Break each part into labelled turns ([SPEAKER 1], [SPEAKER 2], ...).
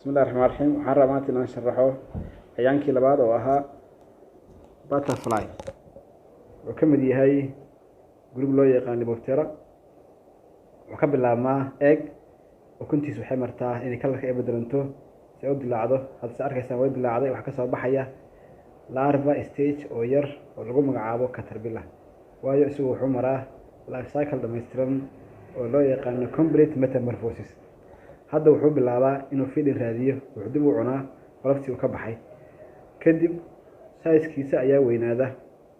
[SPEAKER 1] بسم الله الرحمن الرحيم. waxaan rabaa maanta inaan sharaxo cayaankii labaad oo ahaa butterfly oo ka mid yahay group loo yaqaan Lepidoptera. wuxuu ka bilaabmaa egg ukuntiisu waxay martaa inay kalarka ay bedelanto si ay u dilaacdo. hadda si arkaysan way dilaacday, waxa ka soo baxaya larva stage oo yar oo lagu magacaabo caterpillar, waayo isagu wuxuu maraa life cycle dhammaystiran oo loo yaqaan complete metamorphosis. hadda wuxuu bilaabaa inuu feeding raadiyo, wuxuu dib u cunaa qoloftii uu ka baxay, kadib size-kiisa ayaa weynaada.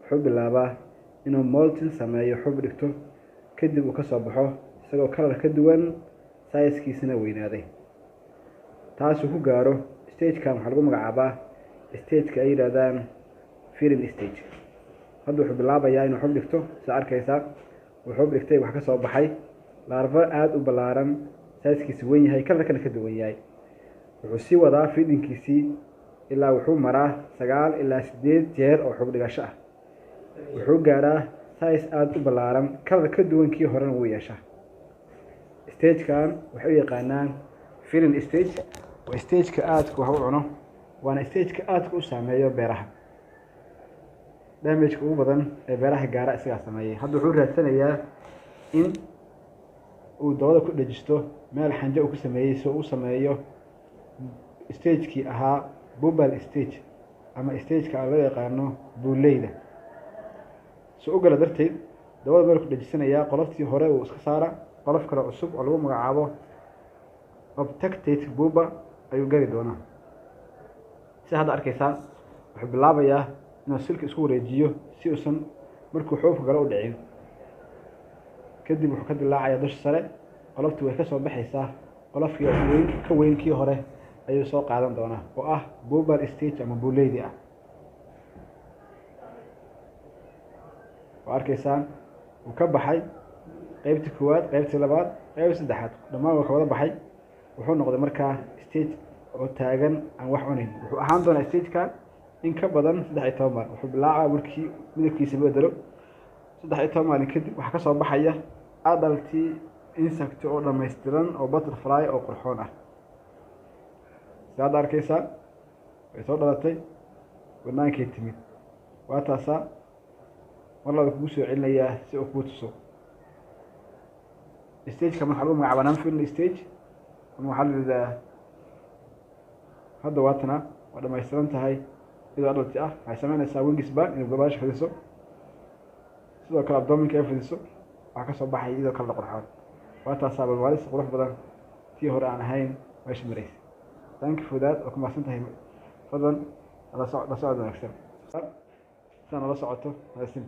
[SPEAKER 1] wuxuu bilaabaa inuu molting sameeyo, xub dhigto, kadib uu ka soo baxo isagoo kalar ka duwan, size-kiisana weynaaday. taasuu ku gaaro stage-kan waxaa lagu magacaabaa stage-ka ay yidhaahdaan feeding stage. hadda wuxuu bilaabayaa inuu xub dhigto. sida arkaysaa wuxuu xub dhigtay, wax ka soo baxay larva aada u ballaaran, size-kiisu weyn yahay, kalarkana ka duwan yahay. wuxuu sii wadaa feeding-kiisii ilaa wuxuu maraa 9 ilaa 8 jeer oo xub dhigasho ah. wuxuu gaaraa size aada u ballaaran, kalar ka duwan kii horena wuu yeeshaa. stage-kan waxay u yaqaanaan feeding stage. waa stage-ka aadka wax u cuno, waana stage-ka aadka u saameeyo beeraha. damage-ka ugu badan ee beeraha gaara isagaa sameeyay. hadda wuxuu raadsanayaa in uu dabada ku dhajisto meel xanjo uu ku sameeyey si uu u sameeyo stage-kii ahaa bubal stage ama stage-ka loo yaqaano buuleyda. si u gala darteed dabada meel ku dhajisanayaa, qoloftii hore uu iska saara, qolof kale cusub oo lagu magacaabo obtectate buba ayuu gari doonaa. si hadda arkaysaan wuxuu bilaabayaa inuu silka isku wareejiyo si uusan markuu xoogka galo u dhicin. kadib wuxuu ka dilaacayaa dusha sare, qoloftii way ka soo baxaysaa, qolofkii ka weyn kii hore ayuu soo qaadan doonaa oo ah bubal stage ama buuleydi ah. oo arkaysaan wuu ka baxay qaybtii koowaad, qaybtii labaad, qaybtii saddexaad, dhammaan waa ka wada baxay. wuxuu noqday markaa stage oo taagan, aan wax cunayn. wuxuu ahaan doonaa stage-kan in ka badan 13 maalin. wuxuu bilaabaa markii midabkiisa bedelo 13 maalin kadib waxaa ka soo baxaya adult insect oo dhammaystiran oo butterfly oo qurxoon ah. sidaad arkaysaa way soo dhalatay, bannaankay timid. waa taasaa mar labaad kugu soo celinayaa si uu kuu tuso. stage-ka waxaa lagu magacaabaa non-feeding stage ama waxaa la yidhahdaa hadda waatana waa dhammaystiran tahay iyadoo adult ah. waxay samaynaysaa wingspan inay gadaasha fidiso, sidoo kale abdominka ay fidiso, waxaa ka soo baxay iyadoo kale qurxoon. waa taasaa balbaalis qurux badan tii hore aan ahayn meesha maraysa. thank you for that. oo ku mahadsan tahay. fadlan la socod wanaagsan. sidaa nala socoto mahadsan.